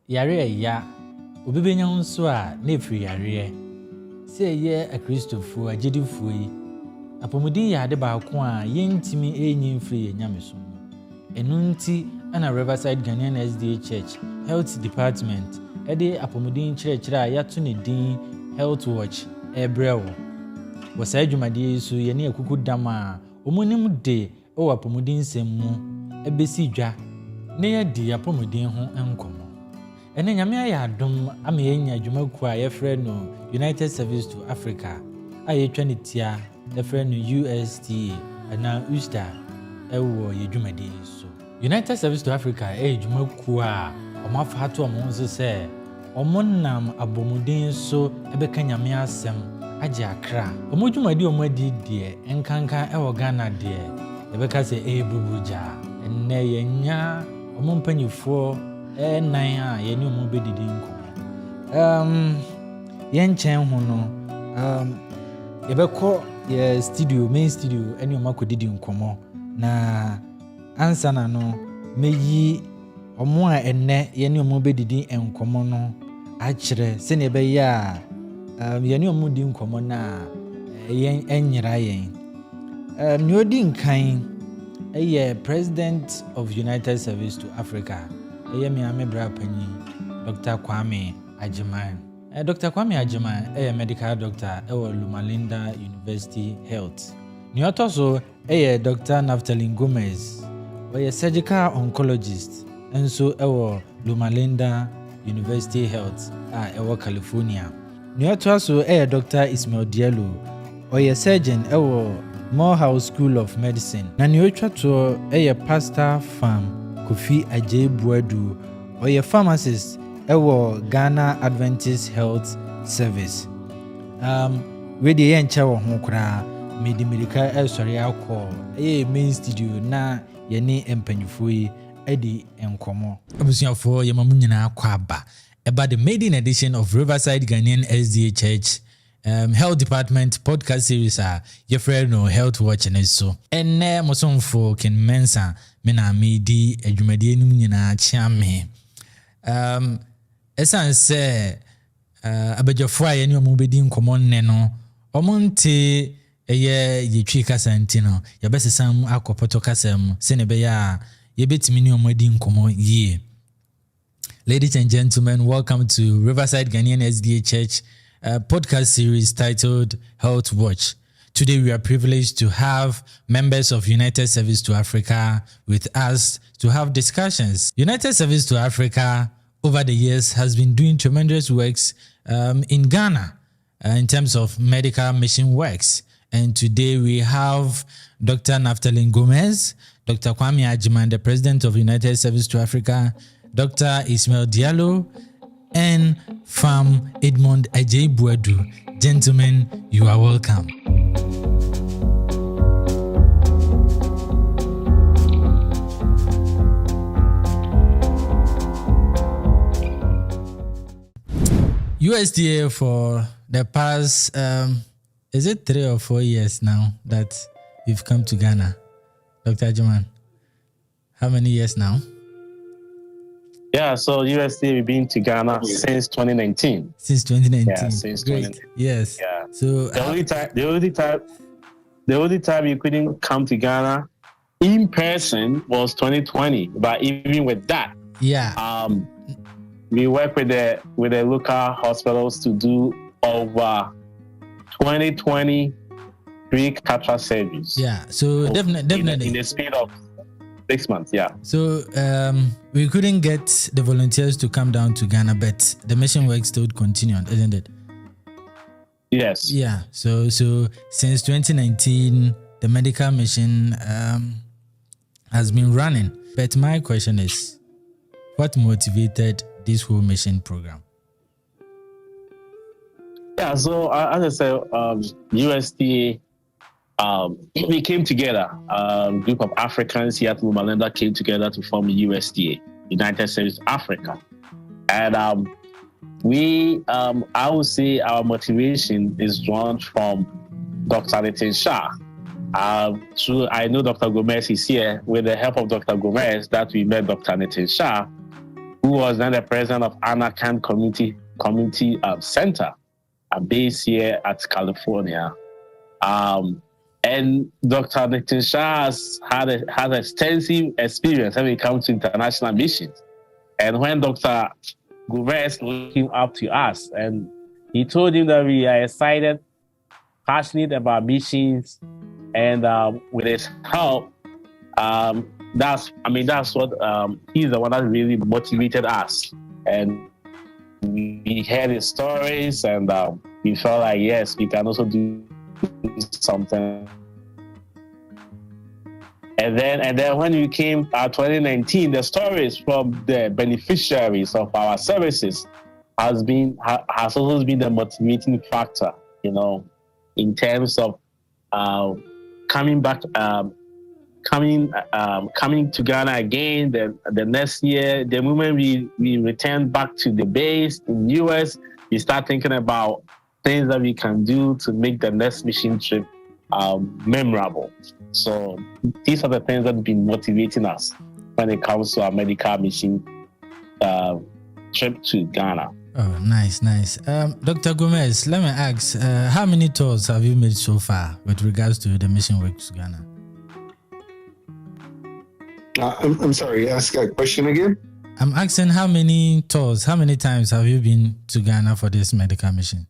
yare ya obi benya nso a na efiri yare se ye akristofo agedifo yi apomudin yɛ ade baako a yɛntimi enyi mfiri yenyamesom enu nti ana Riverside Ghanaian SDA Church Health Department ɛde apomudin kyerɛkyerɛ a yɛato ne din Health Watch ɛbrɛwo wɔ saa dwumadie so yɛ ne akuku dam a omunim de ɛwɔ apomudin nsɛm mu ɛbɛsi dwa na yɛdi apomudin ho nkɔmmɔ ɛne nyame ayɛ adom ama yɛnya adwumakuo a yɛfrɛ no United Service to Africa a yɛtwa ne tia yɛfrɛ no USTA ana USTA ɛwɔ yɛ dwumadie so. United Service to Africa ɛyɛ dwumakuo a ɔmo afa ato ɔmo ho so sɛ ɔmo nam abɔmuden so ɛbɛka nyame asɛm agye akra. Ɔmo dwumadie ɔmo adi deɛ nkanka ɛwɔ Ghana deɛ yɛbɛka sɛ ɛyɛ burubugya. Ɛnnɛ yɛnya ɔmo mpanyinfoɔ nan a yɛne ɔmo bɛdidi nkɔmmɔ. Yɛnkyɛn ho no yɛbɛkɔ yɛ studio main studio ɛne ɔmo akɔdidi nkɔmmɔ na ansa na no meyi ɔmo a ɛnnɛ yɛne ɔmo bɛdidi nkɔmmɔ no akyerɛ sɛnea ɛbɛyɛ a yɛne ɔmo di nkɔmmɔ na yɛn ɛnyera yɛn. Nea odi nkan ɛyɛ President of United Service to Africa ɛyɛ Miami Bra Panyin Dr. Kwame Agyeman. Dr. Kwame Agyeman ɛyɛ medical doctor ɛwɔ Loma Linda University Health. Nea ɔtɔ so ɛyɛ Dr. Naphtalene Gomez ɔyɛ surgical oncologist nso ɛwɔ Loma Linda University Health a ɛwɔ California. Nea ɔtɔ so ɛyɛ Dr. Ismail Diallo ɔyɛ surgeon ɛwɔ Morehouse School of Medicine. Na nea ɔtwa to ɛyɛ Pastor Farm Kofi Adjebuadu ɔyɛ pharmacist ɛwɔ Ghana Adventist Health Service. We de yɛnkyɛ wɔ ho koraa mede mirika ɛsɔre akɔ ɛyɛ main studio na yɛne mpanyinfoɔ yi ɛdi nkɔmmɔ. Abusuafoɔ yɛma mu nyinaa kɔ aba ɛba the maiden edition of Riverside Ghanaian SDA Church Health Department podcast series a yɛfrɛ no Health Watch ne so. Ɛnnɛ mosomfo Ken Mensa me na medi adwumadie no nyinaa kyea me. Ɛsan sɛ abadwafoɔ a yɛne ɔmo bɛdi nkɔmmɔ nnɛ no ɔmo nte ɛyɛ yɛtwi kasa nti no yɛbɛsesa mu akɔpɔtɔ kasa mu sɛne ɛbɛyɛ a yɛbɛtumi ne ɔmo adi nkɔmmɔ yie. Ladies and gentlemen, welcome to Riverside Ghanaian SDA Church podcast series titled Health Watch. Today we are privileged to have members of United Service to Africa with us to have discussions. United Service to Africa over the years has been doing tremendous works in Ghana in terms of medical mission works. And today we have Dr. Naphtalene Gomez, Dr. Kwame Agyeman, the President of United Service to Africa, Dr. Ismail Diallo, and Farm Edmond Adjebuadu. Gentlemen, you are welcome. USDA for the past, is it 3 or 4 years now that you've come to Ghana? Dr. Agyeman, how many years now? Yeah, so USDA we've been to Ghana since 2019. Since 2019. Yeah, since 2019. Yes. Yeah. So the only time you couldn't come to Ghana in person was 2020. But even with that, we work with the local hospitals to do over 20 pre-cataract surgeries. Yeah. So definitely in the speed of 6 months. Yeah. So we couldn't get the volunteers to come down to Ghana, but the mission work still continued, isn't it? Yes. Yeah. So since 2019, the medical mission has been running. But my question is, what motivated this whole mission program? Yeah. So as I said, USDA. We came together, a group of Africans here at Loma Linda came together to form USDA, United Service Africa. And I would say our motivation is drawn from Dr. Nitin Shah. I know Dr. Gomez is here. With the help of Dr. Gomez, that we met Dr. Nitin Shah, who was then the president of Anakan Community Center, based here at California. And Dr. Nitin Shah has extensive experience when it comes to international missions. And when Dr. Gomez came up to us, and he told him that we are excited, passionate about missions, and with his help, that's what he's the one that really motivated us. And we heard his stories, and we felt like, yes, we can also do something. And then when we came 2019, the stories from the beneficiaries of our services has also been the motivating factor, in terms of coming back, coming to Ghana again. The next year, the moment we return back to the base in the US, we start thinking about things that we can do to make the next mission trip memorable. So these are the things that have been motivating us when it comes to our medical mission trip to Ghana. Oh, nice. Dr. Gomez, let me ask, how many tours have you made so far with regards to the mission work to Ghana? I'm sorry, ask a question again? I'm asking how many times have you been to Ghana for this medical mission?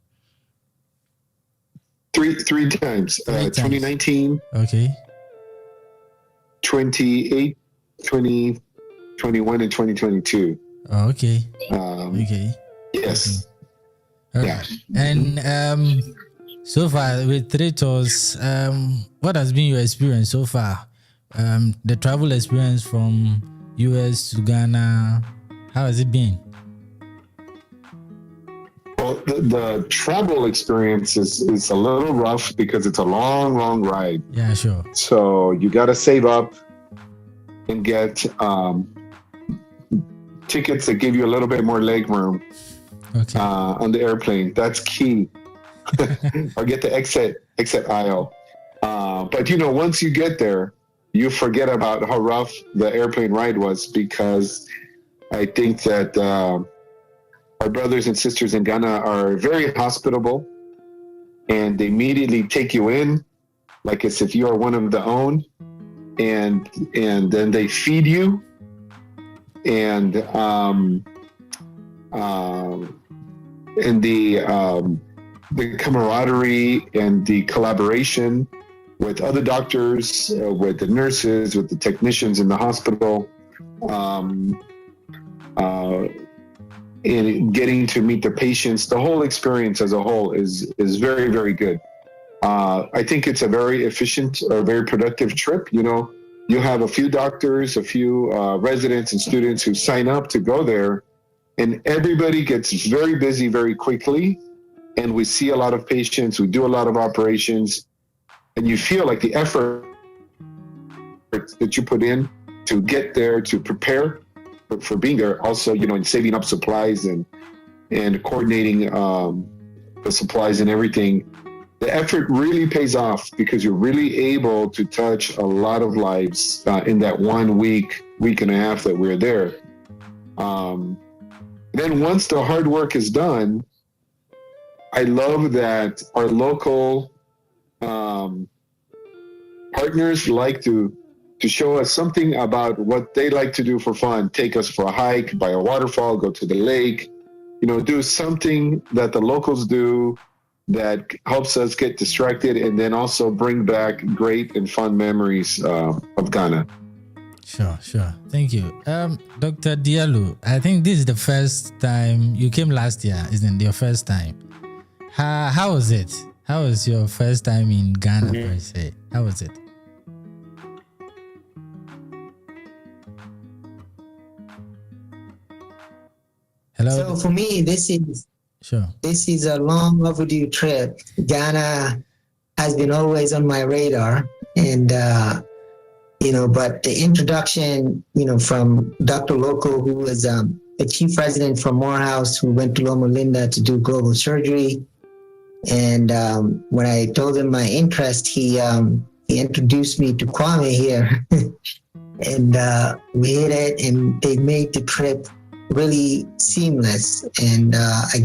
Three times. 2019. Okay. 28, 2021, and 2022. Oh, okay. Okay. Yes. Okay. Yeah. And so far with 3 tours, what has been your experience so far? The travel experience from US to Ghana, how has it been? Well, the travel experience is a little rough because it's a long ride. Yeah, sure. So you got to save up and get tickets that give you a little bit more leg room on the airplane. That's key. Or get the exit aisle. But once you get there, you forget about how rough the airplane ride was, because I think that our brothers and sisters in Ghana are very hospitable, and they immediately take you in like as if you are one of the own, and then they feed you, and the camaraderie and the collaboration with other doctors, with the nurses, with the technicians in the hospital, and getting to meet the patients, the whole experience as a whole is very, very good. I think it's a very efficient or very productive trip. You have a few doctors, a few residents and students who sign up to go there, and everybody gets very busy very quickly. And we see a lot of patients, we do a lot of operations, and you feel like the effort that you put in to get there, to prepare for being there, also, in saving up supplies and coordinating the supplies and everything, the effort really pays off, because you're really able to touch a lot of lives in that 1 week and a half that we're there. Then once the hard work is done, I love that our local partners like to show us something about what they like to do for fun. Take us for a hike by a waterfall, go to the lake, do something that the locals do that helps us get distracted, and then also bring back great and fun memories of Ghana. Sure. Thank you. Dr. Diallo, I think this is the first time you came last year, isn't it? Your first time. How was it? How was your first time in Ghana, per se? How was it? Hello? So for me, this is a long overdue trip. Ghana has been always on my radar, and but the introduction, from Dr. Loco, who was the chief resident from Morehouse, who went to Loma Linda to do global surgery, and when I told him my interest, he introduced me to Kwame here, and we hit it, and they made the trip really seamless. And I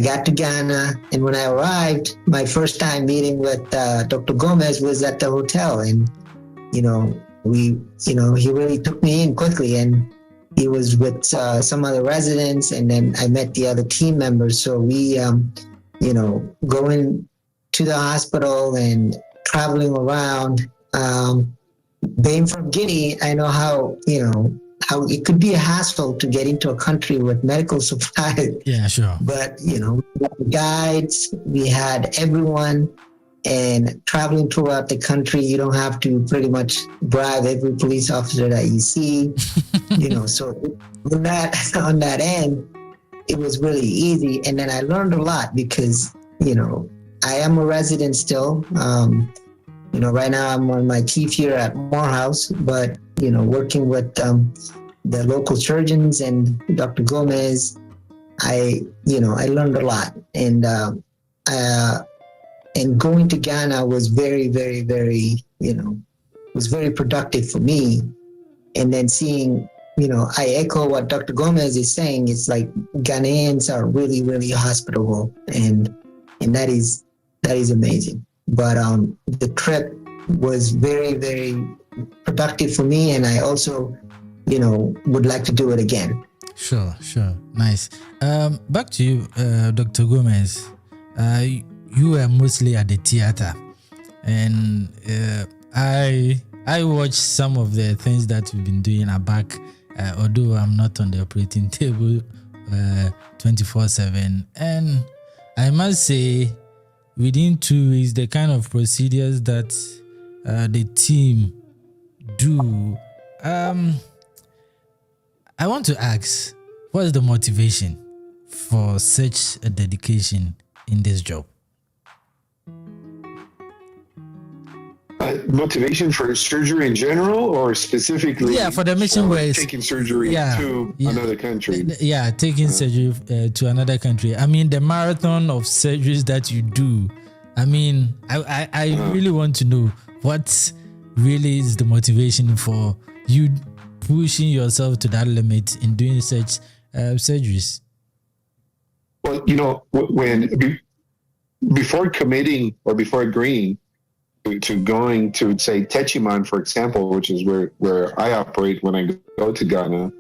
got to Ghana, and when I arrived, my first time meeting with Dr. Gomez was at the hotel, and he really took me in quickly, and he was with some other residents, and then I met the other team members. So we, going to the hospital and traveling around. Being from Guinea, I know how it could be a hassle to get into a country with medical supplies. Yeah, sure. But, we had guides, we had everyone, and traveling throughout the country, you don't have to pretty much bribe every police officer that you see, so on that end, it was really easy. And then I learned a lot because, I am a resident still. Right now I'm on my teeth here at Morehouse, but, working with the local surgeons and Dr. Gomez, I learned a lot. And going to Ghana was very, very, very, was very productive for me. And then seeing, I echo what Dr. Gomez is saying. It's like Ghanaians are really, really hospitable, and that is amazing. But the trip was very, very productive for me, and I also, would like to do it again. Sure. Nice. Back to you, Dr. Gomez. You were mostly at the theater, and I watched some of the things that we've been doing back, although I'm not on the operating table 24/7. And I must say, within 2 weeks, the kind of procedures that the team do, I want to ask, what is the motivation for such a dedication in this job? Motivation for surgery in general, or specifically? Yeah, for the mission where it's taking surgery to another country. Yeah, taking surgery to another country. I mean, the marathon of surgeries that you do. I mean, I really want to know what really is the motivation for you pushing yourself to that limit in doing such surgeries. Well, before committing or before agreeing to going to, say, Techiman, for example, which is where I operate when I go to Ghana,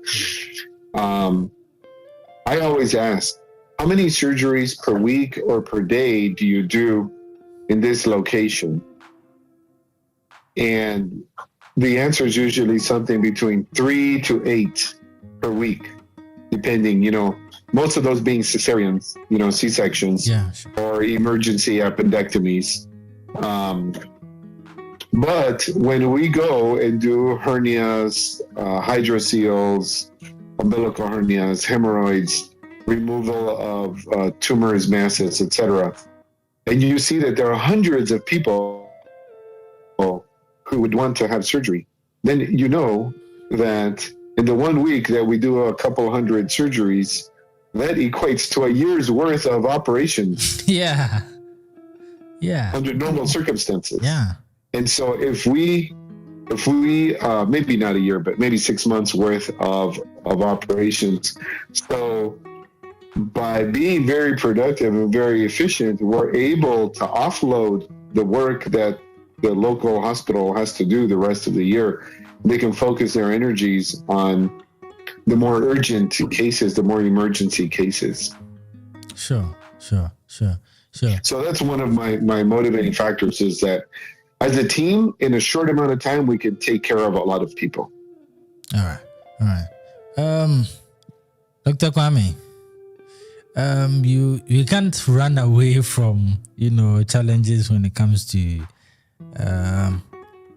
I always ask, how many surgeries per week or per day do you do in this location? And the answer is usually something between 3 to 8 per week, depending, most of those being cesareans, C-sections, or emergency appendectomies. But when we go and do hernias, hydroceles, umbilical hernias, hemorrhoids, removal of tumors, masses, etc., and you see that there are hundreds of people who would want to have surgery, then you know that in the 1 week that we do a couple hundred surgeries, that equates to a year's worth of operations. Yeah. Under normal circumstances. Yeah. And so if we maybe not a year, but maybe 6 months worth of operations. So by being very productive and very efficient, we're able to offload the work that the local hospital has to do the rest of the year. They can focus their energies on the more urgent cases, the more emergency cases. Sure. So that's one of my motivating factors, is that as a team, in a short amount of time, we can take care of a lot of people. All right. Dr. Kwame, you can't run away from, challenges when it comes to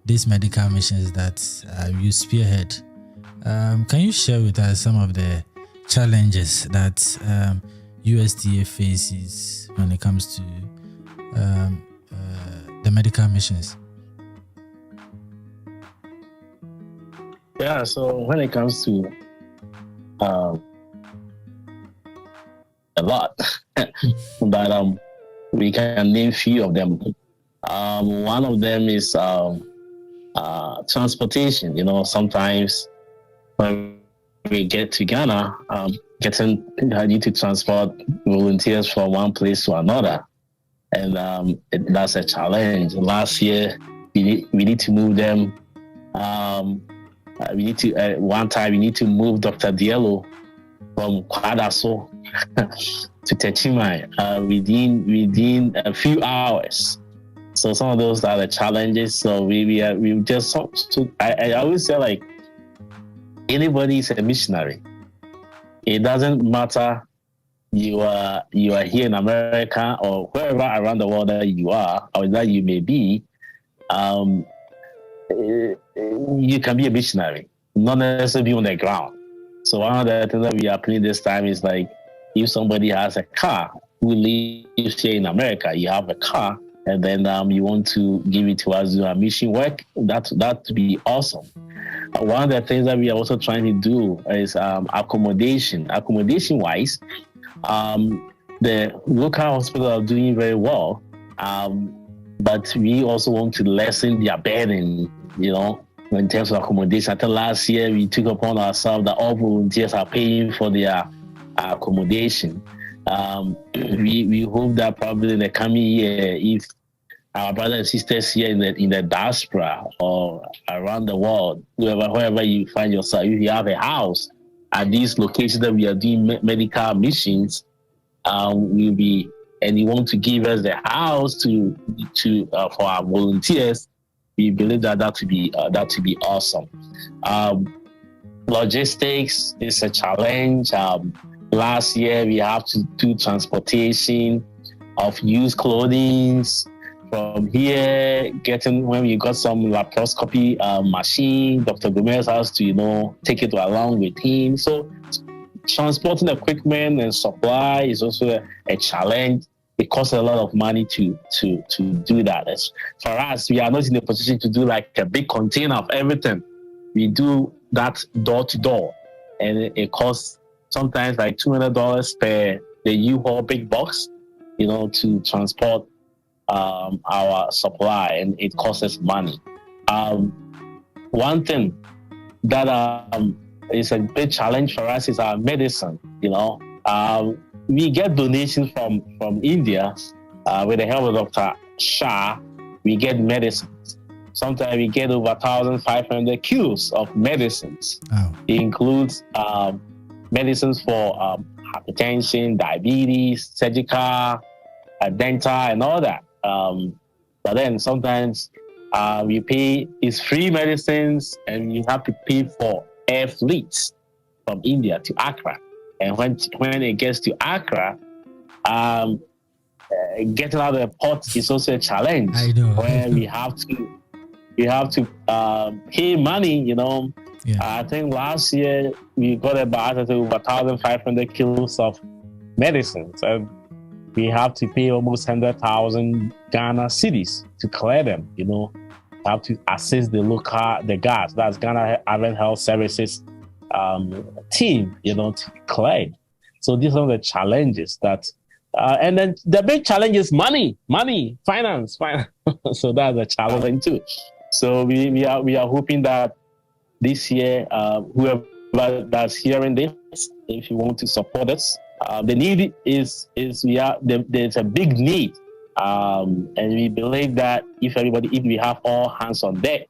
these medical missions that you spearhead. Can you share with us some of the challenges that USTA faces when it comes to the medical missions? Yeah, so when it comes to a lot, but we can name few of them. One of them is transportation. Sometimes when we get to Ghana, I need to transport volunteers from one place to another. And that's a challenge. Last year, we need to move them. We need to, one time, we need to move Dr. Diallo from Kwadaso to Techimai within a few hours. So some of those are the challenges. So we just, so I always say, like, anybody is a missionary. It doesn't matter you are here in America or wherever around the world that you are or that you may be. You can be a missionary, not necessarily be on the ground. So one of the things that we are playing this time is, like, if somebody has a car who lives here in America, you have a car, and then you want to give it to us to do our mission work, that would be awesome. One of the things that we are also trying to do is accommodation. Accommodation-wise, the local hospitals are doing very well, but we also want to lessen their burden, in terms of accommodation. I think last year we took upon ourselves that all volunteers are paying for their accommodation. We hope that probably in the coming year, if our brothers and sisters here in the diaspora or around the world, wherever you find yourself, if you have a house at these locations that we are doing medical missions, we'll be, and you want to give us the house to for our volunteers, we believe that to be awesome. Logistics is a challenge. Last year we have to do transportation of used clothing from here, when we got some laparoscopy machine, Dr. Gomez has to, take it along with him. So transporting equipment and supply is also a challenge. It costs a lot of money to do that. For us, we are not in a position to do like a big container of everything. We do that door to door, and it costs sometimes like $200 per the U-Haul big box, to transport our supply, and it costs us money. One thing that is a big challenge for us is our medicine. We get donations from India with the help of Dr. Shah. We get medicines. Sometimes we get over 1,500 kilos of medicines. Oh. It includes medicines for hypertension, diabetes, surgical, dental, and all that. But then sometimes we pay these free medicines, and you have to pay for air fleets from India to Accra. And when it gets to Accra, getting out of the port is also a challenge. I know. Where we have to pay money. Yeah. I think last year we got about over 1,500 kilos of medicines, and we have to pay almost 100,000 Ghana cedis to clear them. Have to assist the GAS, that's Ghana Advent Health Services team, to clear. So these are the challenges that, and then the big challenge is money, finance. So that's a challenge too. So we are hoping that this year, whoever that's hearing this, if you want to support us, the need is there's a big need, and we believe that if we have all hands on deck,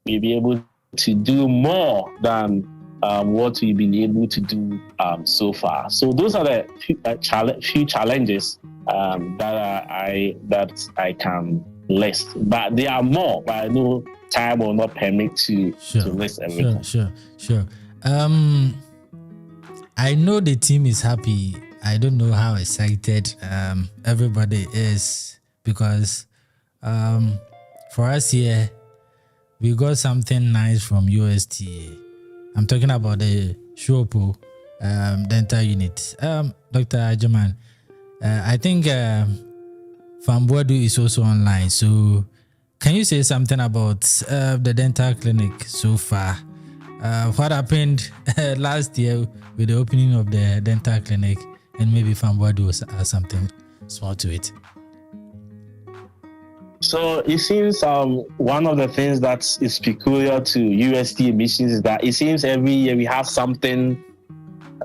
we'll be able to do more than what we've been able to do so far. So those are the few challenges that I can list, but there are more. But I know time will not permit to list everything. Sure. I know the team is happy. I don't know how excited everybody is, because for us here, we got something nice from USTA. I'm talking about the Shuopo dental unit. Dr. Ajaman, I think Fambuadu is also online. So can you say something about the dental clinic so far? What happened last year with the opening of the dental clinic, and maybe Fambuadu has something small to it? So it seems one of the things that is peculiar to USTA missions is that it seems every year we have something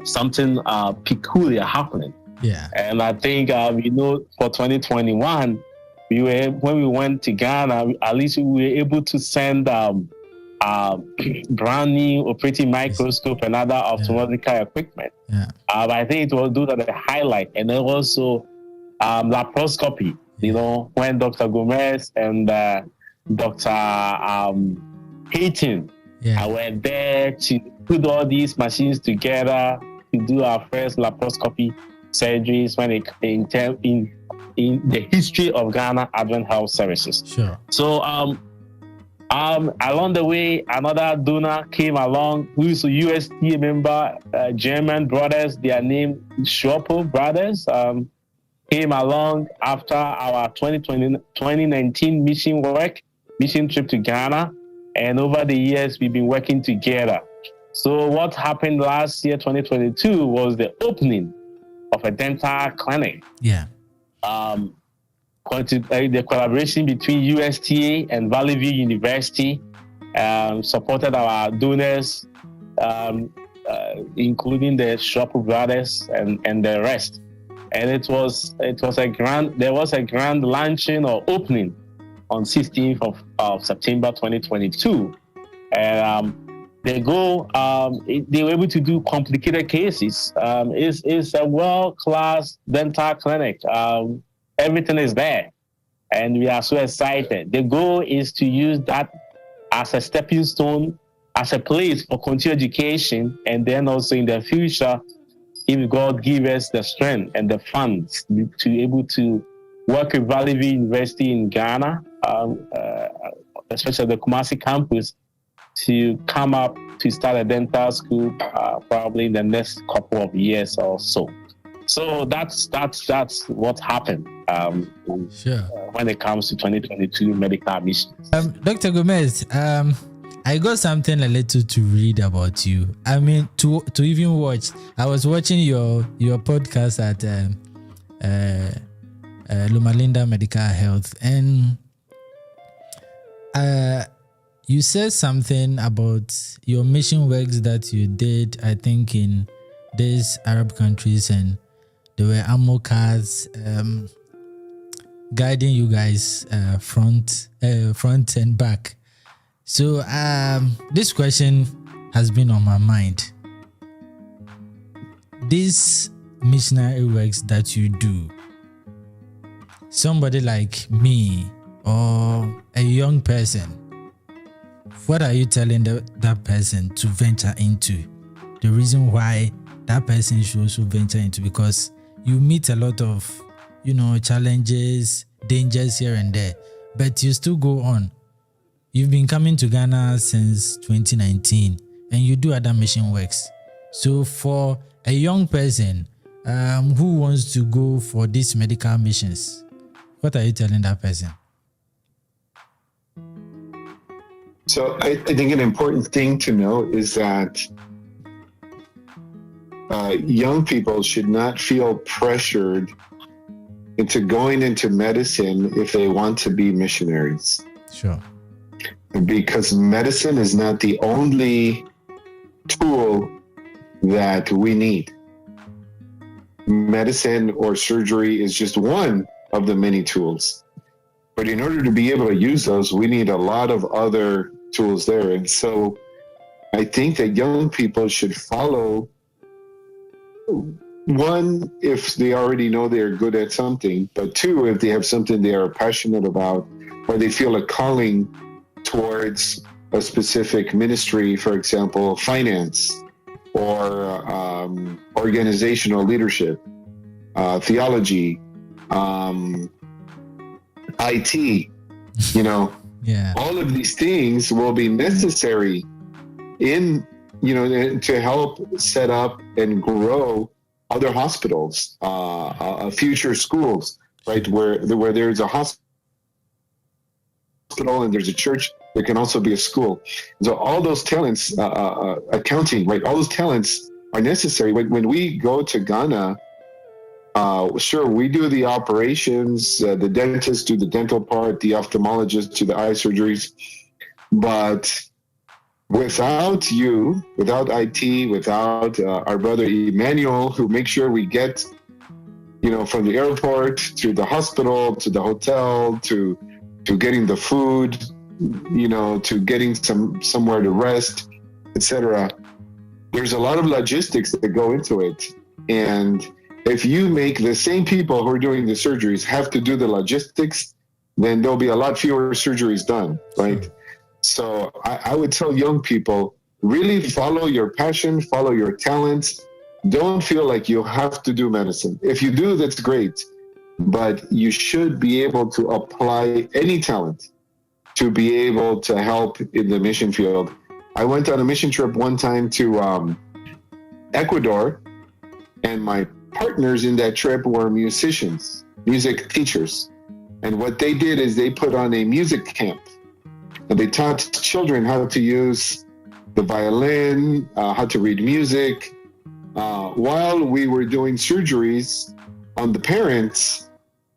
something peculiar happening. Yeah. And I think, for 2021, when we went to Ghana, at least we were able to send brand new operating microscope and other ophthalmological equipment. Yeah. I think it was due to the highlight, and then also laparoscopy. When Dr. Gomez and Dr. Hayton were there to put all these machines together to do our first laparoscopy surgeries in the history of Ghana Advent Health Services. Sure. So along the way, another donor came along, who is a USDA member, German brothers. They are named Schroppel brothers. Came along after our 2019 mission trip to Ghana, and over the years we've been working together. So what happened last year, 2022, was the opening of a dental clinic. Yeah. The collaboration between USTA and Valley View University supported our donors, including the Schroppel brothers and the rest. And there was a grand launching or opening on 16th of September 2022. And they were able to do complicated cases. It's a world-class dental clinic. Everything is there, and we are so excited. The goal is to use that as a stepping stone, as a place for continued education, and then also in the future, if God gives us the strength and the funds to be able to work with Valley View University in Ghana, especially the Kumasi campus, to come up to start a dental school probably in the next couple of years or so. So that's what happened when it comes to 2022 medical admissions. Dr. Gomez, I got something a little to read about you. I mean, to even watch. I was watching your podcast at Loma Linda Medical Health, and you said something about your mission works that you did, I think, in these Arab countries, and there were ammo cars guiding you guys front and back. So this question has been on my mind. These missionary works that you do, somebody like me or a young person, what are you telling that person to venture into? The reason why that person should also venture into, because you meet a lot of, challenges, dangers here and there, but you still go on. You've been coming to Ghana since 2019, and you do other mission works. So for a young person who wants to go for these medical missions, what are you telling that person? So I think an important thing to know is that young people should not feel pressured into going into medicine if they want to be missionaries. Sure. Because medicine is not the only tool that we need. Medicine or surgery is just one of the many tools. But in order to be able to use those, we need a lot of other tools there. And so I think that young people should follow, one, if they already know they're good at something, but two, if they have something they are passionate about, or they feel a calling towards a specific ministry, for example, finance or organizational leadership, theology, IT, all of these things will be necessary to help set up and grow other hospitals, future schools, right? Where there's a hospital and there's a church, there can also be a school. So all those talents, accounting, right? All those talents are necessary. When we go to Ghana, sure, we do the operations, the dentists do the dental part, the ophthalmologists do the eye surgeries, but without you, without IT, without our brother Emmanuel, who makes sure we get, from the airport to the hospital, to the hotel, to getting the food, to getting somewhere to rest, etc. There's a lot of logistics that go into it. And if you make the same people who are doing the surgeries have to do the logistics, then there'll be a lot fewer surgeries done, right? Sure. So I would tell young people, really follow your passion, follow your talents. Don't feel like you have to do medicine. If you do, that's great. But you should be able to apply any talent to be able to help in the mission field. I went on a mission trip one time to Ecuador, and my partners in that trip were musicians, music teachers. And what they did is they put on a music camp. And they taught children how to use the violin, how to read music. While we were doing surgeries on the parents,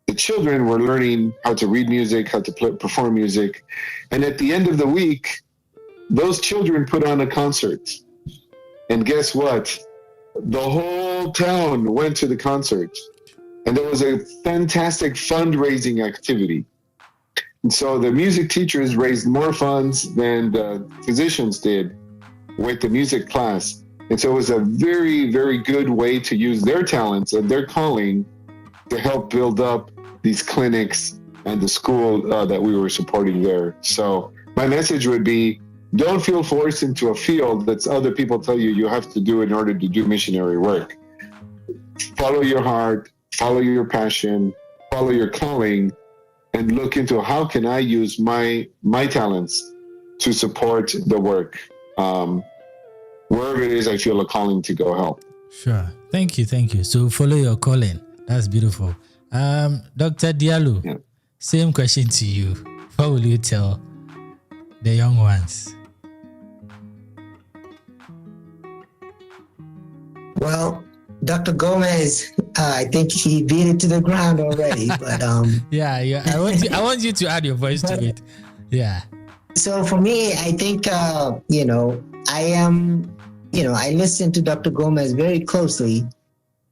the children were learning how to read music, how to perform music. And at the end of the week, those children put on a concert. And guess what? The whole town went to the concert. And there was a fantastic fundraising activity. And so the music teachers raised more funds than the physicians did with the music class. And so it was a very, very good way to use their talents and their calling to help build up these clinics and the school that we were supporting there. So my message would be, don't feel forced into a field that other people tell you have to do in order to do missionary work. Follow your heart, follow your passion, follow your calling, and look into how can I use my talents to support the work. Wherever it is I feel a calling to go help. Sure. Thank you. So follow your calling. That's beautiful. Dr. Diallo, Same question to you. What will you tell the young ones? Well, Dr. Gomez, I think he beat it to the ground already. But yeah. I want you to add your voice to it. Yeah. So for me, I think I listen to Dr. Gomez very closely.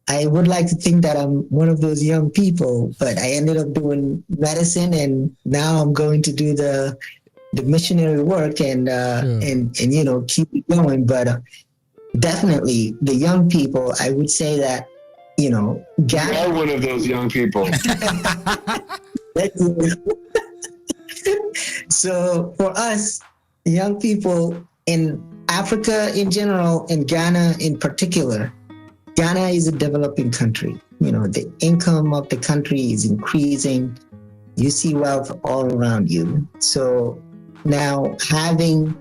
I would like to think that I'm one of those young people, but I ended up doing medicine, and now I'm going to do the missionary work and keep it going. But definitely the young people, I would say that, you are one of those young people. So for us, young people in Africa in general, and Ghana in particular, Ghana is a developing country. The income of the country is increasing. You see wealth all around you. So now having,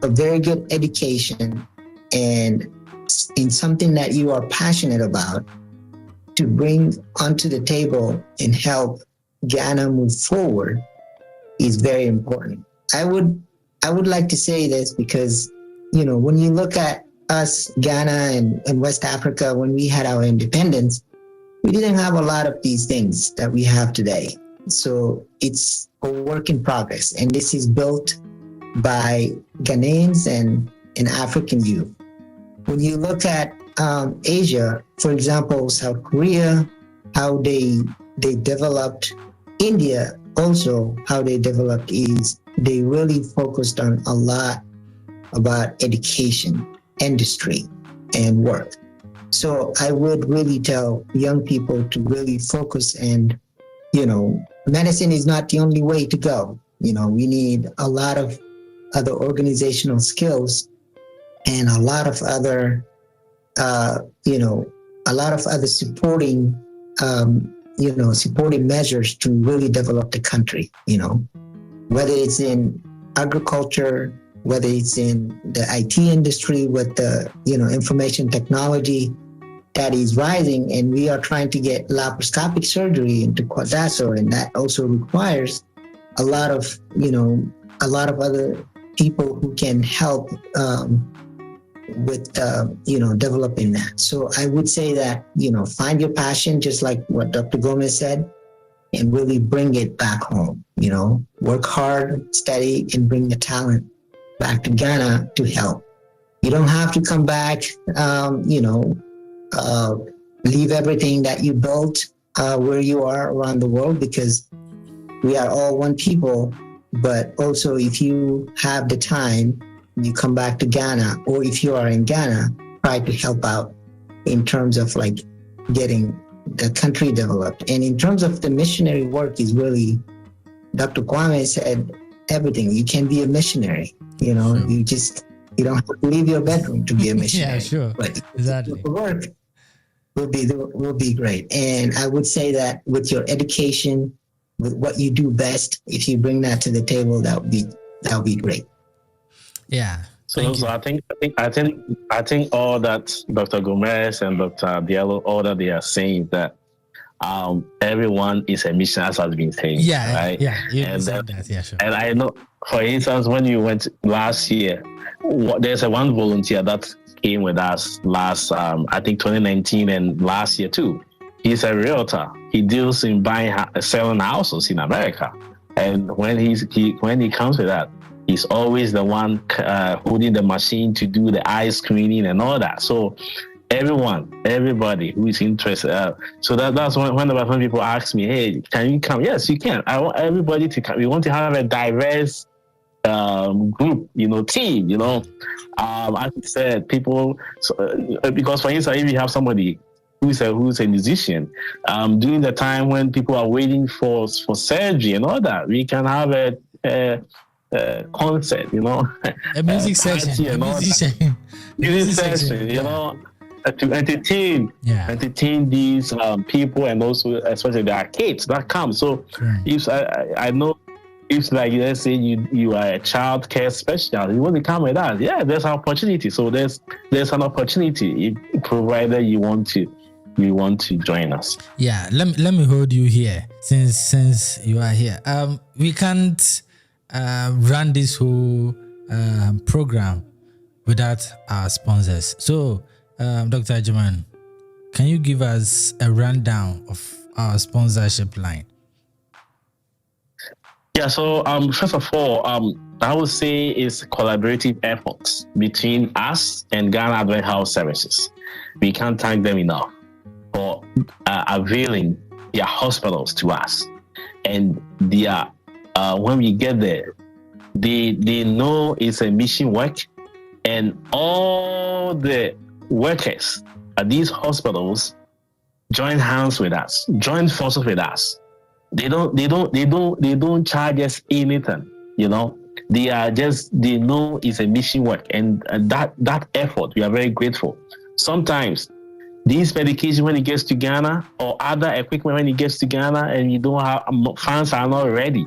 a very good education and in something that you are passionate about to bring onto the table and help Ghana move forward is very important. I would like to say this because, when you look at us, Ghana and West Africa, when we had our independence, we didn't have a lot of these things that we have today. So it's a work in progress. And this is built by Ghanaians and African youth. When you look at Asia, for example, South Korea, how they developed, India also, how they developed is they really focused on a lot about education, industry, and work. So I would really tell young people to really focus, and, medicine is not the only way to go. We need a lot of other organizational skills and a lot of other, supporting, supporting measures to really develop the country, whether it's in agriculture, whether it's in the IT industry with the, information technology that is rising, and we are trying to get laparoscopic surgery into Kwadzaso, and that also requires a lot of other people who can help with, developing that. So I would say that, find your passion, just like what Dr. Gomez said, and really bring it back home, work hard, study, and bring the talent back to Ghana to help. You don't have to come back, leave everything that you built where you are around the world, because we are all one people. But also, if you have the time, you come back to Ghana, or if you are in Ghana, try to help out in terms of like getting the country developed. And in terms of the missionary work, is really, Dr. Kwame said everything. You can be a missionary. You know, sure. You don't have to leave your bedroom to be a missionary. Yeah, sure. But exactly. The work will be great. And I would say that with your education, with what you do best, if you bring that to the table, that would be great. Yeah. So I think all that Dr. Gomez and Dr. Diallo, all that they are saying, that everyone is a missionary, as has been saying. Yeah, right? Yeah. Yeah, sure. And I know, for instance, when you went last year, there's one volunteer that came with us last, I think 2019 and last year too. He's a realtor. He deals in selling houses in America. And when he comes with that, he's always the one holding the machine to do the eye screening and all that. So everybody who is interested. So that's when people ask me, hey, can you come? Yes, you can. I want everybody to come. We want to have a diverse group, team, as I said, people, because for instance, if you have somebody who's a musician, during the time when people are waiting for surgery and all that, we can have a concert, a music session, music session, to entertain these people, and also especially the kids that come. So if I know, if like let's say you are a child care specialist, you want to come with us, there's an opportunity. So there's an opportunity, provided you want to join us. Yeah, let me hold you here since you are here. We can't run this whole program without our sponsors. So, Dr. Agyemang, can you give us a rundown of our sponsorship line? Yeah, so first of all, I would say it's collaborative efforts between us and Ghana Adventist Health Services. We can't thank them enough for availing their hospitals to us. And they are, when we get there, they know it's a mission work, and all the workers at these hospitals join hands with us, join forces with us. They don't charge us anything, They know it's a mission work, and that effort, we are very grateful. Sometimes these medication, when it gets to Ghana, or other equipment when it gets to Ghana, and you don't have funds are not ready,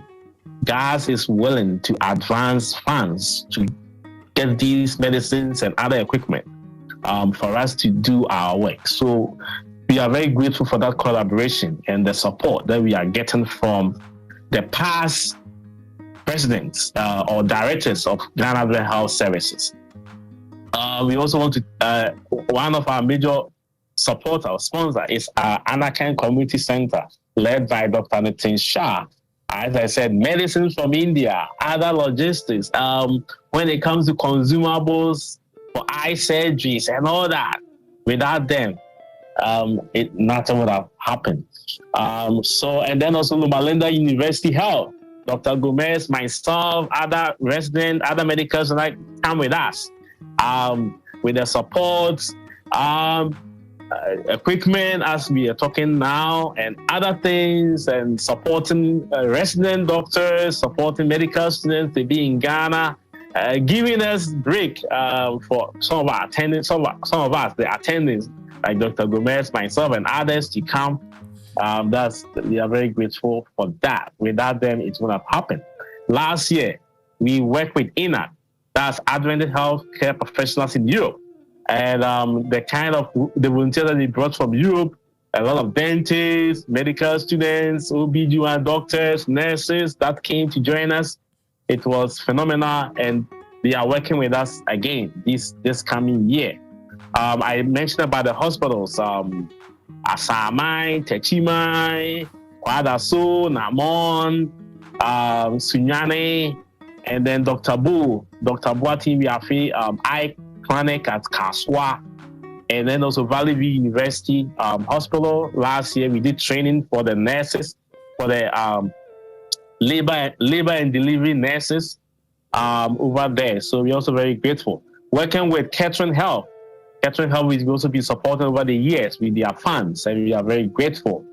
GAS is willing to advance funds to get these medicines and other equipment for us to do our work. So we are very grateful for that collaboration and the support that we are getting from the past presidents or directors of Ghana Adventist Health Services. We also want to, one of our major supporter, sponsor is our Anakan Community Center, led by Dr. Nitin Shah. As I said, medicines from India, other logistics, when it comes to consumables for eye surgeries and all that, without them, nothing would have happened. And then also Loma Linda University Health, Dr. Gomez, myself, other residents, other medicals, and come with us with the support, equipment as we are talking now, and other things, and supporting resident doctors, supporting medical students to be in Ghana, giving us break for some of our attendants, some of us, the attendants, like Dr. Gomez, myself, and others to come. We are very grateful for that. Without them, it wouldn't have happened. Last year, we worked with INAC, that's Adventist Healthcare Professionals in Europe. And the volunteers that they brought from Europe, a lot of dentists, medical students, OB/GYN doctors, nurses that came to join us. It was phenomenal, and they are working with us again this coming year. I mentioned about the hospitals, Asamai, Techimai, Kwadaso, Namon, Sunyane, and then Dr. Boatin Biafi, eye clinic at Kaswa, and then also Valley View University Hospital. Last year we did training for the nurses, for the labor and delivery nurses over there. So we're also very grateful. Working with Catherine Health. Catherine Health is also been supported over the years with their funds, and we are very grateful.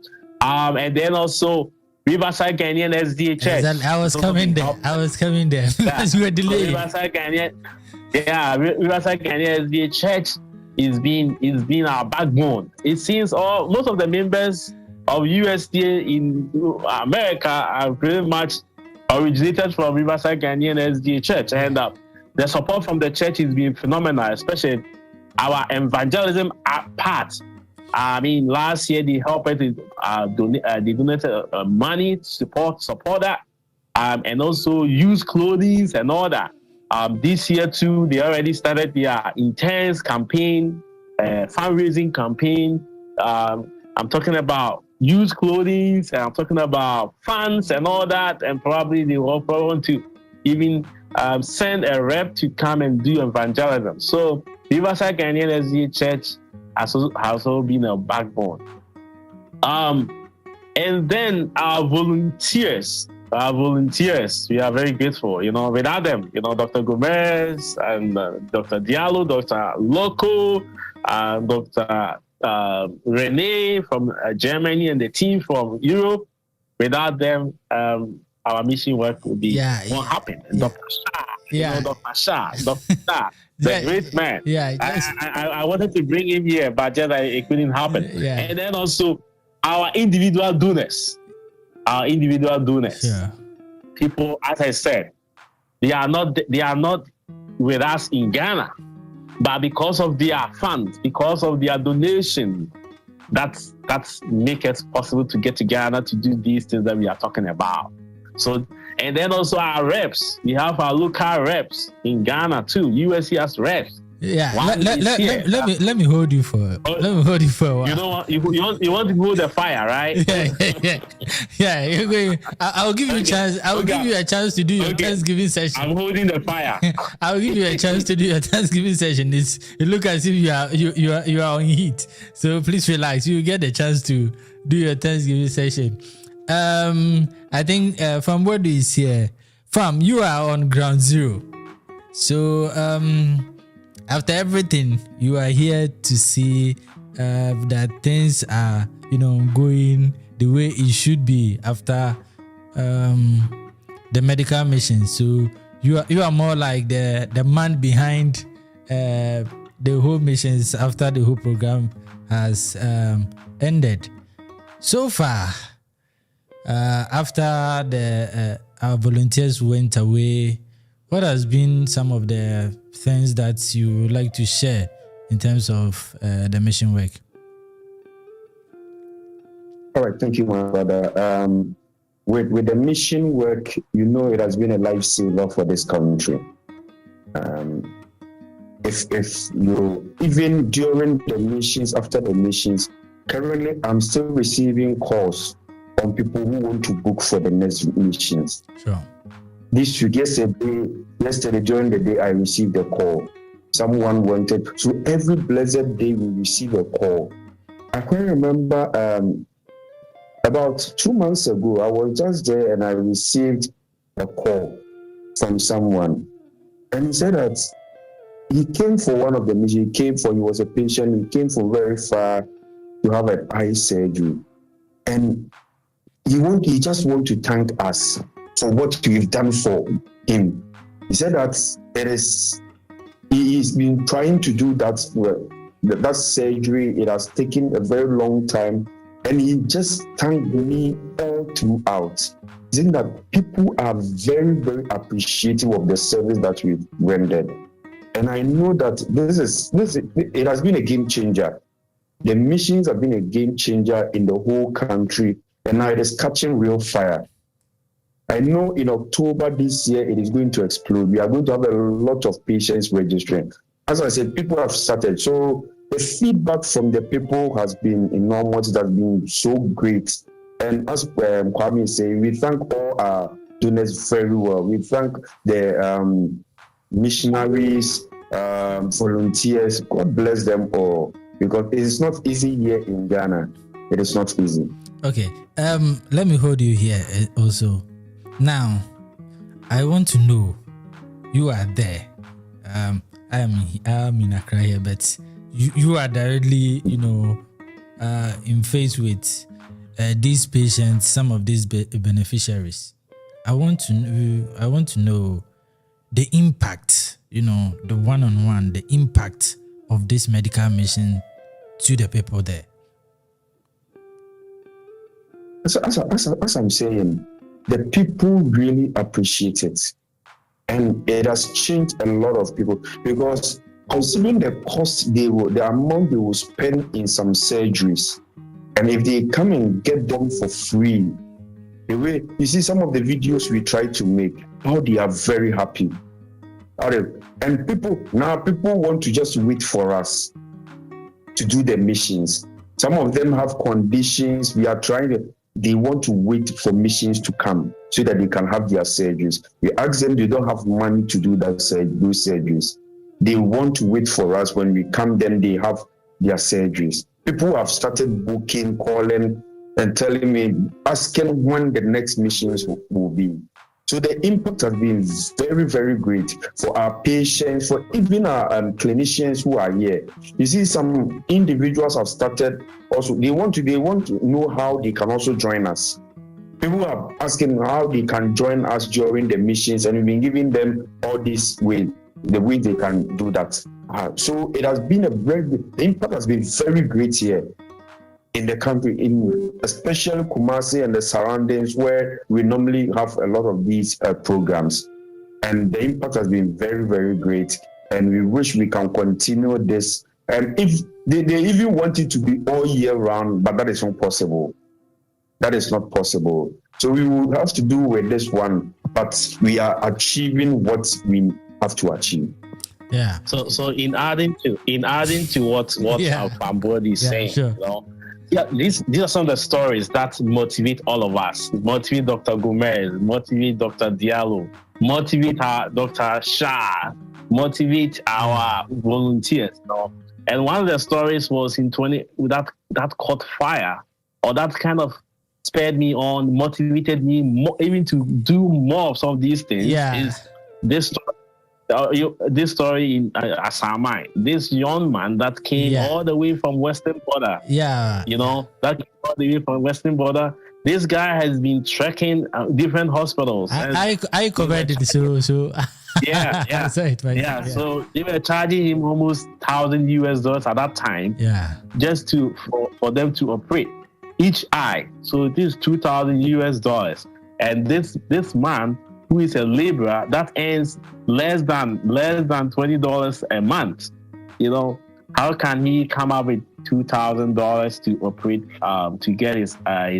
And then also Riverside Ghanaian SDA Church. I was coming there. Because you were delayed. Riverside Ghanaian SDA Church is being our backbone. It seems most of the members of USDA in America are pretty much originated from Riverside Ghanaian SDA Church, and the support from the church has been phenomenal, especially our evangelism part. I mean, last year they helped us. They donated money to support that, and also used clothing and all that. This year too, they already started their intense campaign, fundraising campaign. I'm talking about used clothing, and I'm talking about funds and all that, and probably they will probably want to even send a rep to come and do evangelism. So Riverside Ghanaian SDA Church has also been a backbone. And then our volunteers, we are very grateful. Without them, Dr. Gomez and Dr. Diallo, Dr. Loco, Dr. Renee from Germany, and the team from Europe. Without them, our mission work would be won't happen. Dr. Shah, Dr. Shah, the great man. I wanted to bring him here, but just it couldn't happen. And then also our individual donors. People, as I said, they are not with us in Ghana, but because of their funds, because of their donation, that's make it possible to get to Ghana to do these things that we are talking about. So, and then also our reps. We have our local reps in Ghana too. USC has reps. Let me hold you for a while. You know what? You want to hold the fire, right? I'll give you a chance. Give you a chance to do your Thanksgiving session. I'm holding the fire. I'll give you a chance to do your Thanksgiving session. It looks as if you are on heat. So please relax. You get the chance to do your Thanksgiving session. I think from what we see here, fam, you are on ground zero. So after everything, you are here to see that things are, going the way it should be after the medical mission. So you are more like the man behind the whole missions after the whole program has ended. So far, after our volunteers went away, what has been some of the things that you would like to share in terms of the mission work? All right, thank you, my brother. With the mission work, it has been a lifesaver for this country. If you, even during the missions, after the missions, currently I'm still receiving calls from people who want to book for the next missions. Sure. This week, yesterday during the day, I received a call. Someone wanted, so every blessed day we receive a call. I can remember about 2 months ago, I was just there and I received a call from someone. And he said that he came for one of the missions. He was a patient, he came from very far to have an eye surgery. And he just want to thank us for what we've done for him. He said that he's been trying to do that surgery. It has taken a very long time, and he just thanked me all throughout. He said that people are very, very appreciative of the service that we've rendered. And I know that it has been a game changer. The missions have been a game changer in the whole country, and now it is catching real fire. I know in October this year, it is going to explode. We are going to have a lot of patients registering. As I said, people have started. So the feedback from the people has been enormous. It has been so great. And as Kwame is saying, we thank all our donors very well. We thank the missionaries, volunteers. God bless them all, because it is not easy here in Ghana. It is not easy. Okay, let me hold you here also. Now, I want to know, you are there. I am in Accra here, but you are directly, in face with these patients, some of these beneficiaries. I want to know the impact, the one-on-one, the impact of this medical mission to the people there. As I'm saying, the people really appreciate it. And it has changed a lot of people, because considering the cost the amount they will spend in some surgeries, and if they come and get them for free, the way you see some of the videos we try to make, how they are very happy. And people want to just wait for us to do the missions. Some of them have conditions. They want to wait for missions to come so that they can have their surgeries. We ask them, they don't have money to do those surgeries. They want to wait for us. When we come, then they have their surgeries. People have started booking, calling, and telling me, asking when the next missions will be. So the impact has been very, very great for our patients, for even our clinicians who are here. You see, some individuals have started also. They want to know how they can also join us. People are asking how they can join us during the missions, and we've been giving them all this way, the way they can do that. So it has been the impact has been very great here in the country, especially Kumasi and the surroundings, where we normally have a lot of these programs. And the impact has been very, very great. And we wish we can continue this. And if they even want it to be all year round, but that is not possible. That is not possible. So we will have to do with this one, but we are achieving what we have to achieve. Yeah. So in adding to what our Fambodi is saying, sure. Yeah, these are some of the stories that motivate all of us. Motivate Dr. Gomez, motivate Dr. Diallo, motivate Dr. Shah, motivate our volunteers. And one of the stories was in that caught fire, or that kind of spurred me on, motivated me more, even to do more of some of these things. Yeah. Is this story. This story in Asamai, this young man that came all the way from Western border. Yeah. That came all the way from Western border. This guy has been trekking different hospitals. I covered it, so yeah. So they were charging him almost $1,000 at that time. Yeah. Just for them to operate each eye. So this is $2,000, and this man, who is a laborer that earns less than $20 a month, how can he come up with $2,000 to operate to get his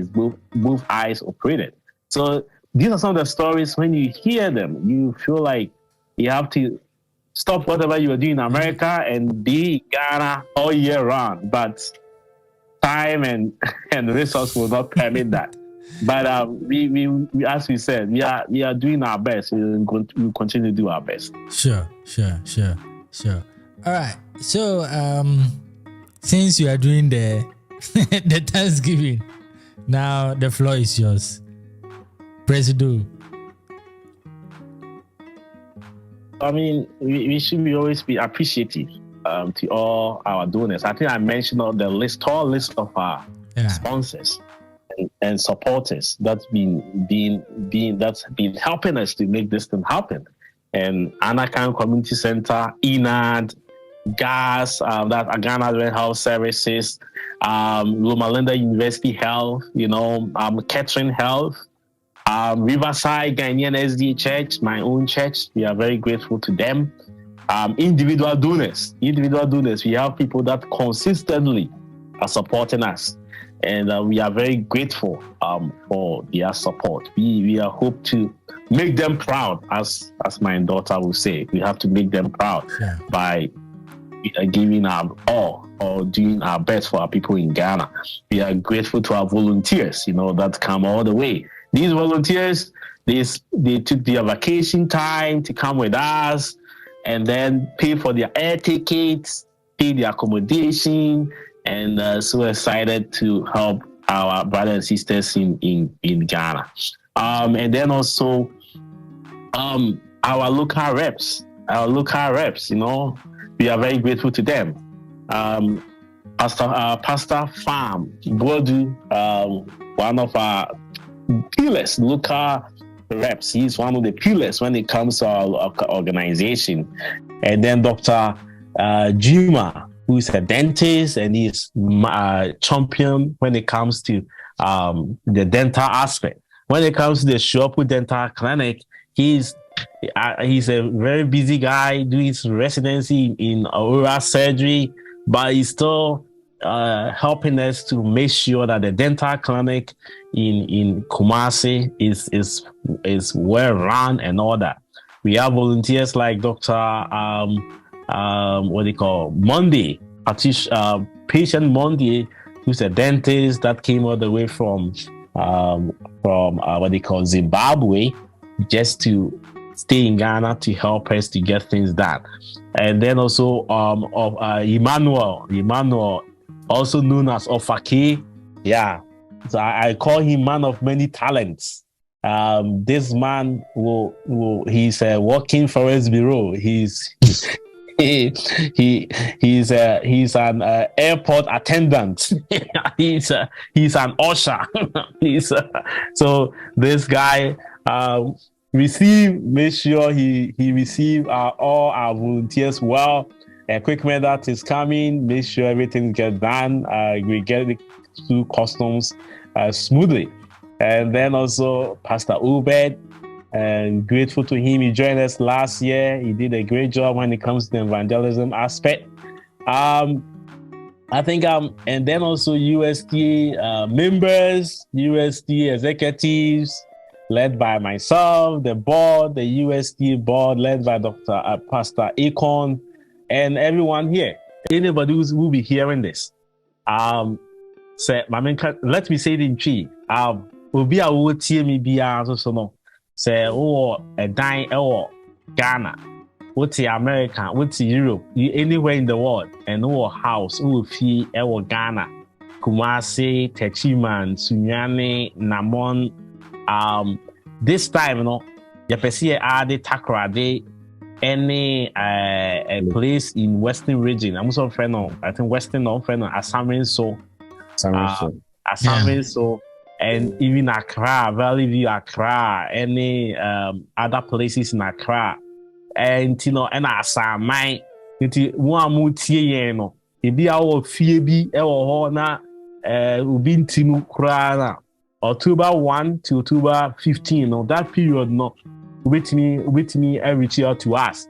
both eyes operated? So these are some of the stories. When you hear them, you feel like you have to stop whatever you are doing in America and be in Ghana all year round. But time and resource will not permit that. But we as we said, we are doing our best. We'll continue to do our best. Sure. All right. So since you are doing the Thanksgiving, now the floor is yours, Presido. I mean, we should always be appreciative to all our donors. I think I mentioned on the list of our sponsors and supporters that's been helping us to make this thing happen. And Anakan Community Center, ENAD, GAS, that Ghana Health Services, Loma Linda University Health, Kettering Health, Riverside Ghanaian SDA Church, my own church. We are very grateful to them. Individual donors. We have people that consistently are supporting us. And we are very grateful for their support. We hope to make them proud, as my daughter will say. We have to make them proud by giving our all or doing our best for our people in Ghana. We are grateful to our volunteers, that come all the way. these volunteers, they took their vacation time to come with us, and then pay for their air tickets, pay their accommodation, and so excited to help our brothers and sisters in Ghana. And then also our local reps, you know, we are very grateful to them. Pastor Farm Bodu, one of our pillars, local reps. He's one of the pillars when it comes to our organization. And then Dr. Juma, who is a dentist, and he's champion when it comes to the dental aspect. When it comes to the Shopu Dental Clinic, he's a very busy guy doing his residency in oral surgery, but he's still helping us to make sure that the dental clinic in Kumasi is well run and all that. We have volunteers like Dr. Monday, patient Monday, who's a dentist that came all the way from Zimbabwe, just to stay in Ghana to help us to get things done. And then also Emmanuel, also known as Ofake. Yeah, so I call him man of many talents. This man he's a working forest bureau. He's an airport attendant. he's an usher. So this guy make sure he receive all our volunteers well. Equipment that is coming, make sure everything gets done. We get it through customs smoothly. And then also Pastor Ubed, and grateful to him. He joined us last year. He did a great job when it comes to the evangelism aspect. I think and then also USTA members, USTA executives, led by myself, the board, the USTA board, led by Pastor Akon, and everyone here. Anybody who will be hearing this. Let me say it in three. Obi a wo tie me bia so no. Say oh a dine Ghana, what's America, what's Europe, anywhere in the world, and house, fee Ghana, Kumasi, Techiman, Sunyani, Namon. This time, you know, you see the Takoradi, any a place in Western region. I'm also friend of, I think Western or friend of Asamin so. And even Accra, Valley View, Accra, any other places in Accra, and you know, and Asamai, into one mutie, you know, it be our Phoebe, our Hona, Ubin Timu Krana, October 1 to October 15, no, that period, no, with me, reach out to us.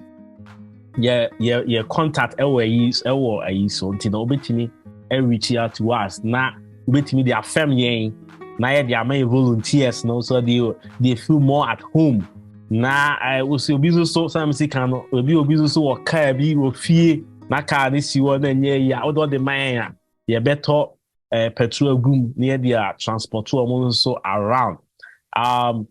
Yeah, contact our so, you know, with me, reach out to us, not with me, their family. Now they are my volunteers, no, so they feel more at home. Now I will see business so some can be business so or be or fear na car this you then yeah although the man yeah better petrol gum near their transport so around. And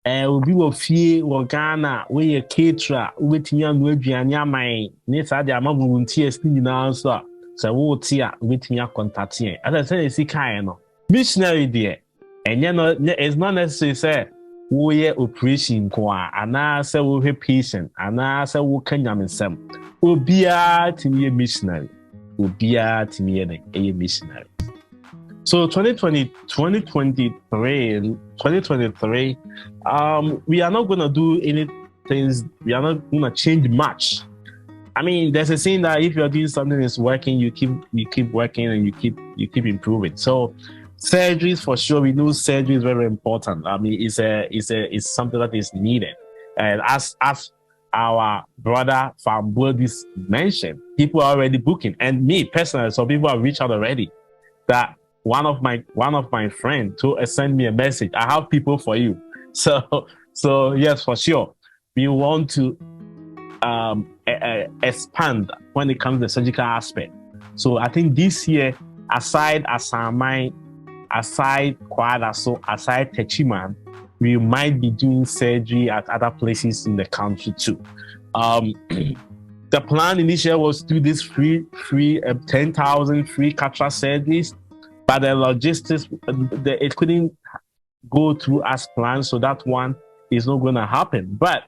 will be of fear or Ghana where you caterer with young Wedriania my near their volunteers now so we'll see with me contact here. As I said, see kind of missionary there, and you know it's not necessary say we operation kwa, and I say we patient, and I say we can yamin some. Obia to me a missionary, Obia to me a missionary. So 2023, we are not gonna do anything. We are not gonna change much. I mean, there's a saying that if you're doing something that's working, you keep working and you keep improving. So surgeries for sure, we know surgery is very important. I mean, it's something that is needed. And as our brother from Bodis mentioned, people are already booking. And me personally, some people have reached out already. That one of my friends to send me a message. I have people for you. So yes, for sure, we want to expand when it comes to the surgical aspect. So I think this year, aside Asamai, aside Kwadaso, aside Techiman, we might be doing surgery at other places in the country too. The plan initially was to do this free 10,000 free cataract surgeries, but the logistics, it couldn't go through as planned, so that one is not going to happen. But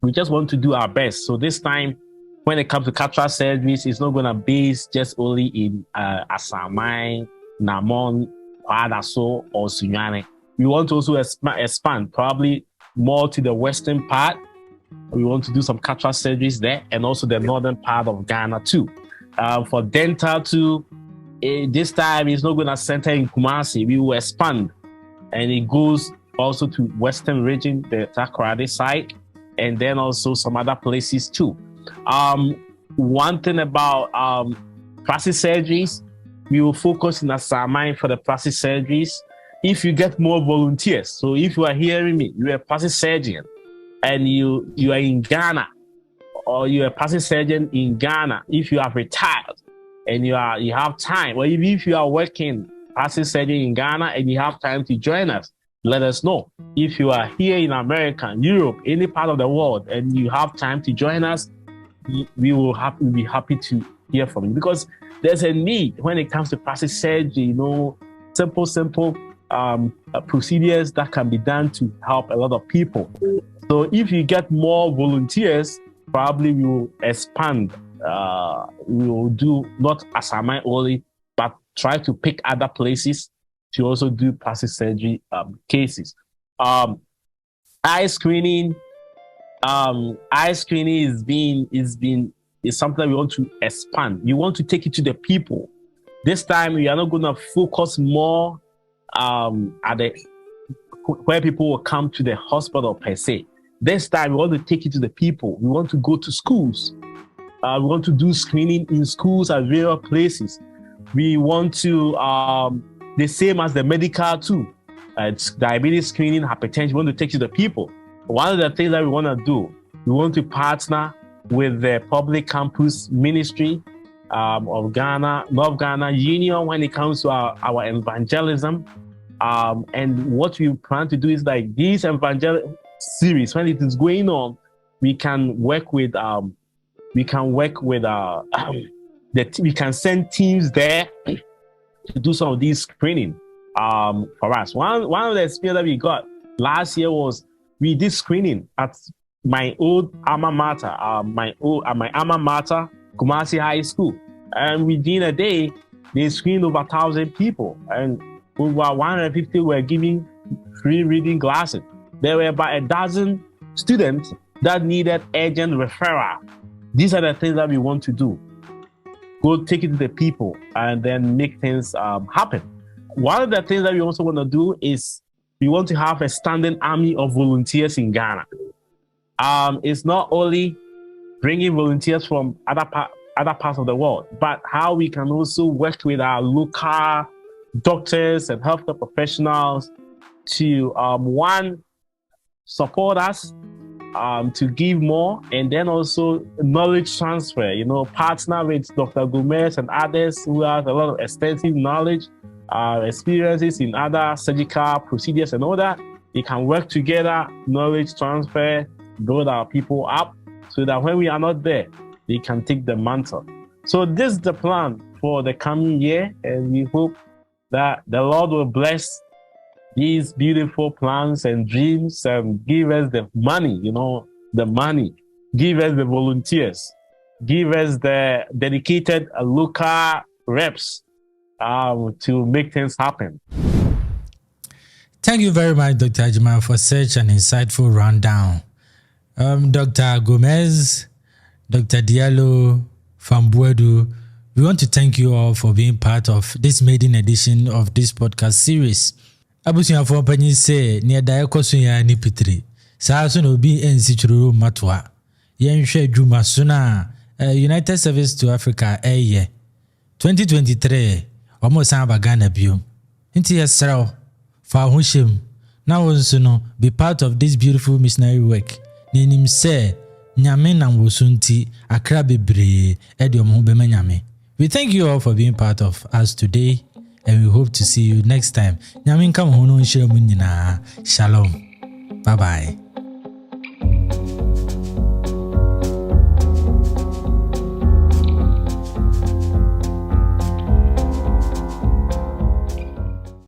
we just want to do our best. So this time, when it comes to cataract surgeries, it's not going to base just only in Asamai, Namon, Kwadaso, or Sunyane. We want to also expand probably more to the western part. We want to do some cataract surgeries there, and also the northern part of Ghana too. For dental too, this time it's not going to center in Kumasi. We will expand, and it goes also to western region, the Takoradi side, and then also some other places too. One thing about plastic surgeries, we will focus in Asamai for the plastic surgeries. If you get more volunteers, so if you are hearing me, you're a plastic surgeon, and you are in Ghana, or you're a plastic surgeon in Ghana, if you have retired and you have time, or even if you are working plastic surgeon in Ghana and you have time to join us, let us know. If you are here in America, Europe, any part of the world, and you have time to join us, we'll be happy to hear from you, because there's a need when it comes to plastic surgery, simple procedures that can be done to help a lot of people. So if you get more volunteers, probably we will expand. We will do not Asamai only, but try to pick other places to also do plastic surgery cases. Eye screening is something that we want to expand. We want to take it to the people. This time we are not going to focus more where people will come to the hospital per se. This time we want to take it to the people. We want to go to schools. We want to do screening in schools at various places. We want to, the same as the medical too, diabetes screening, hypertension, we want to take it to the people. One of the things that we want to do, we want to partner with the public campus ministry of Ghana, North Ghana Union, when it comes to our evangelism. And what we plan to do is like this evangelical series, when it is going on, we can work with we can send teams there to do some of these screening for us. One of the experience that we got last year was we did screening at my old alma mater, my alma mater, Kumasi High School, and within a day they screened over 1,000 people, and over 150 were given free reading glasses. There were about a dozen students that needed urgent referral. These are the things that we want to do. Go take it to the people and then make things happen. One of the things that we also want to do is we want to have a standing army of volunteers in Ghana. It's not only bringing volunteers from other parts of the world, but how we can also work with our local doctors and healthcare professionals to one, support us, to give more, and then also knowledge transfer, partner with Dr. Gomez and others who have a lot of extensive knowledge, experiences in other surgical procedures and all that. We can work together, knowledge transfer, build our people up so that when we are not there, they can take the mantle. So this is the plan for the coming year, and we hope that the Lord will bless these beautiful plans and dreams and give us the money, give us the volunteers, give us the dedicated local reps to make things happen. Thank you very much, Dr. Agyemang, for such an insightful rundown. Dr. Gomez, Dr. Diallo, Fambuedu, we want to thank you all for being part of this maiden edition of this podcast series. Abusuafo panyi se ne da ekoso ya ni pitri. Saa so na obi ensi chururu matwa. Yenhwe adwuma so na United Service to Africa 2023 almost aba Ghana bio. Nti yesraw fa ho shem na wonso no be part of this beautiful missionary work. Nenim se nyame na wosunti akra bebre ede omho be manyame. We thank you all for being part of us today. and we hope to see you next time. Nyamin come hono shire mu nyina. Shalom. Bye bye.